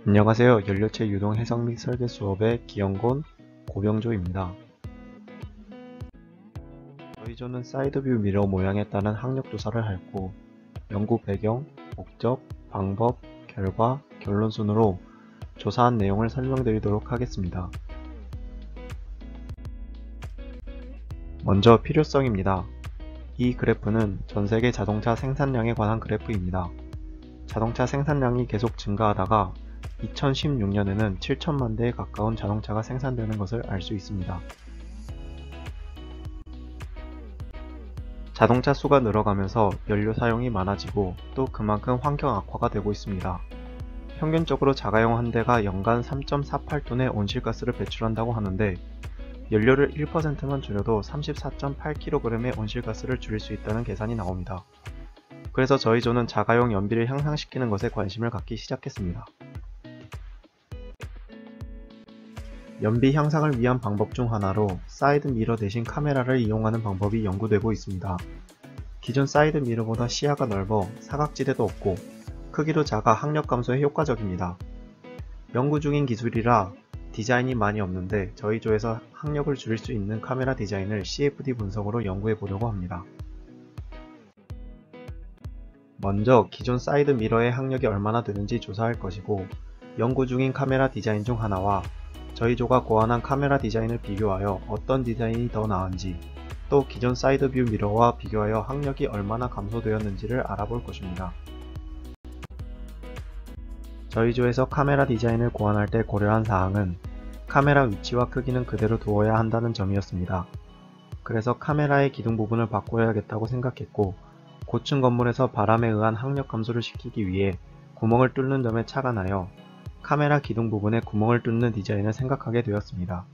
안녕하세요. 연료체 유동 해석 및 설계 수업의 기영곤 고병조입니다. 저희 조는 사이드뷰 미러 모양에 따른 학력 조사를 하였고, 연구 배경, 목적, 방법, 결과, 결론 순으로 조사한 내용을 설명드리도록 하겠습니다. 먼저 필요성입니다. 이 그래프는 전세계 자동차 생산량에 관한 그래프입니다. 자동차 생산량이 계속 증가하다가 2016년에는 7천만 대에 가까운 자동차가 생산되는 것을 알 수 있습니다. 자동차 수가 늘어가면서 연료 사용이 많아지고 또 그만큼 환경 악화가 되고 있습니다. 평균적으로 자가용 한 대가 연간 3.48톤의 온실가스를 배출한다고 하는데, 연료를 1%만 줄여도 34.8kg의 온실가스를 줄일 수 있다는 계산이 나옵니다. 그래서 저희 조는 자가용 연비를 향상시키는 것에 관심을 갖기 시작했습니다. 연비 향상을 위한 방법 중 하나로 사이드 미러 대신 카메라를 이용하는 방법이 연구되고 있습니다. 기존 사이드 미러보다 시야가 넓어 사각지대도 없고 크기도 작아 학력 감소에 효과적입니다. 연구 중인 기술이라 디자인이 많이 없는데 저희 조에서 학력을 줄일 수 있는 카메라 디자인을 CFD 분석으로 연구해 보려고 합니다. 먼저 기존 사이드 미러의 학력이 얼마나 되는지 조사할 것이고, 연구 중인 카메라 디자인 중 하나와 저희 조가 고안한 카메라 디자인을 비교하여 어떤 디자인이 더 나은지, 또 기존 사이드 뷰 미러와 비교하여 학력이 얼마나 감소되었는지를 알아볼 것입니다. 저희 조에서 카메라 디자인을 고안할 때 고려한 사항은 카메라 위치와 크기는 그대로 두어야 한다는 점이었습니다. 그래서 카메라의 기둥 부분을 바꿔야겠다고 생각했고, 고층 건물에서 바람에 의한 학력 감소를 시키기 위해 구멍을 뚫는 점에 착안하여 카메라 기둥 부분에 구멍을 뚫는 디자인을 생각하게 되었습니다.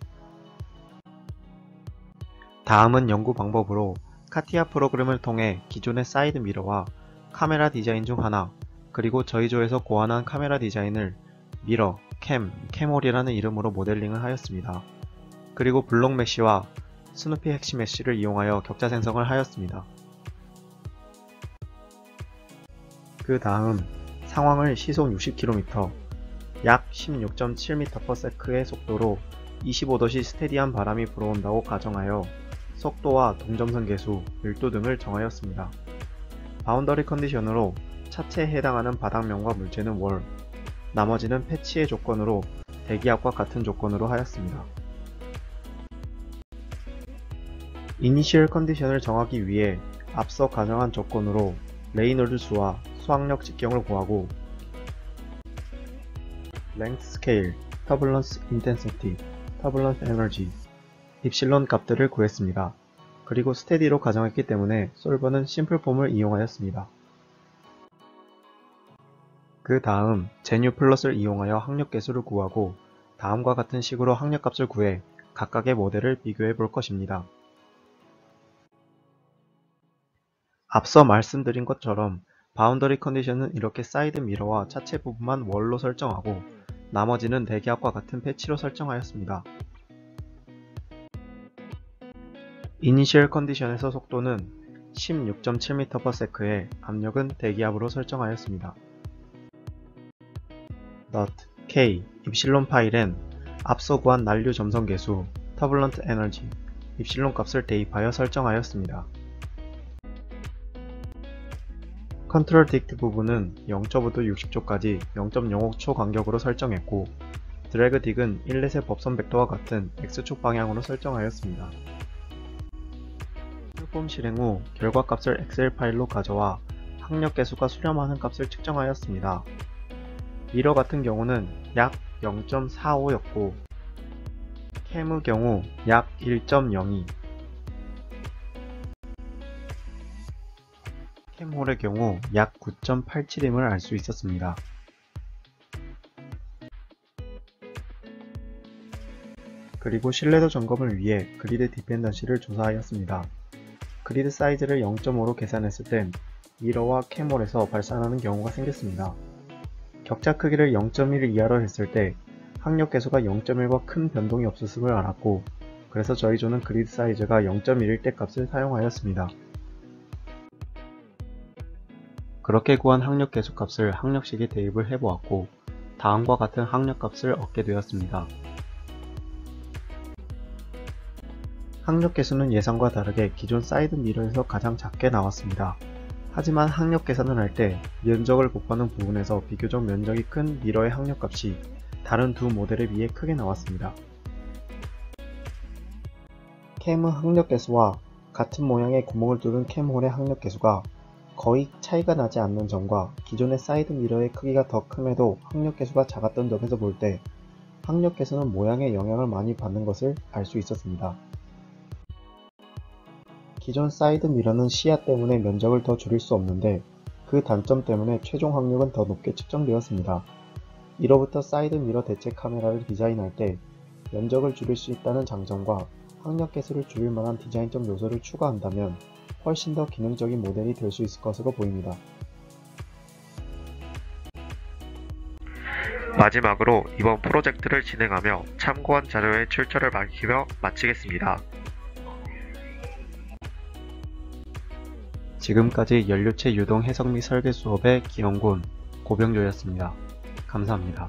다음은 연구 방법으로 카티아 프로그램을 통해 기존의 사이드 미러와 카메라 디자인 중 하나, 그리고 저희 조에서 고안한 카메라 디자인을 미러, 캠홀이라는 이름으로 모델링을 하였습니다. 그리고 블록 메쉬와 스누피 핵시 메쉬를 이용하여 격자 생성을 하였습니다. 그 다음 상황을 시속 60km, 약 16.7m/s의 속도로 25도씨 스테디한 바람이 불어온다고 가정하여 속도와 동점선 계수, 밀도 등을 정하였습니다. 바운더리 컨디션으로 차체에 해당하는 바닥면과 물체는 월, 나머지는 패치의 조건으로 대기압과 같은 조건으로 하였습니다. 이니셜 컨디션을 정하기 위해 앞서 가정한 조건으로 레이놀드 수와 수학력 직경을 구하고, length scale, turbulence intensity, turbulence energy, 입실론 값들을 구했습니다. 그리고 스테디로 가정했기 때문에 솔버는 심플폼을 이용하였습니다. 그 다음 제뉴 플러스를 이용하여 학력 계수를 구하고, 다음과 같은 식으로 학력값을 구해 각각의 모델을 비교해 볼 것입니다. 앞서 말씀드린 것처럼 바운더리 컨디션은 이렇게 사이드 미러와 차체 부분만 월로 설정하고 나머지는 대기압과 같은 패치로 설정하였습니다. 이니셜 컨디션에서 속도는 16.7m/s에 압력은 대기압으로 설정하였습니다. K, 입실론 파일엔 앞서 구한 난류 점선 계수, 터블런트 에너지, 입실론 값을 대입하여 설정하였습니다. 컨트롤 딕트 부분은 0초부터 60초까지 0.05초 간격으로 설정했고, 드래그 딕은 인렛의 법선 벡터와 같은 X축 방향으로 설정하였습니다. 풀폼 실행 후 결과값을 엑셀 파일로 가져와 학력 계수가 수렴하는 값을 측정하였습니다. 미러 같은 경우는 약 0.45였고, 캠의 경우 약 1.02, 캠홀의 경우 약 9.87임을 알 수 있었습니다. 그리고 신뢰도 점검을 위해 그리드 디펜던시를 조사하였습니다. 그리드 사이즈를 0.5로 계산했을 땐 미러와 캠홀에서 발산하는 경우가 생겼습니다. 격자 크기를 0.1 이하로 했을 때 학력 계수가 0.1과 큰 변동이 없었음을 알았고, 그래서 저희 조는 그리드 사이즈가 0.1일 때 값을 사용하였습니다. 그렇게 구한 학력 계수값을 학력식에 대입을 해보았고, 다음과 같은 항력값을 얻게 되었습니다. 항력계수는 예상과 다르게 기존 사이드 미러에서 가장 작게 나왔습니다. 하지만 항력 계산을 할 때 면적을 곱하는 부분에서 비교적 면적이 큰 미러의 항력값이 다른 두 모델에 비해 크게 나왔습니다. 캠의 항력계수와 같은 모양의 구멍을 뚫은 캠홀의 항력계수가 거의 차이가 나지 않는 점과 기존의 사이드 미러의 크기가 더 큼에도 항력계수가 작았던 점에서 볼 때 항력계수는 모양에 영향을 많이 받는 것을 알 수 있었습니다. 기존 사이드 미러는 시야 때문에 면적을 더 줄일 수 없는데 그 단점 때문에 최종 항력은 더 높게 측정되었습니다. 이로부터 사이드 미러 대체 카메라를 디자인할 때 면적을 줄일 수 있다는 장점과 항력 계수를 줄일 만한 디자인적 요소를 추가한다면 훨씬 더 기능적인 모델이 될 수 있을 것으로 보입니다. 마지막으로 이번 프로젝트를 진행하며 참고한 자료의 출처를 밝히며 마치겠습니다. 지금까지 연료체 유동 해석 및 설계 수업의 기영군 고병조였습니다. 감사합니다.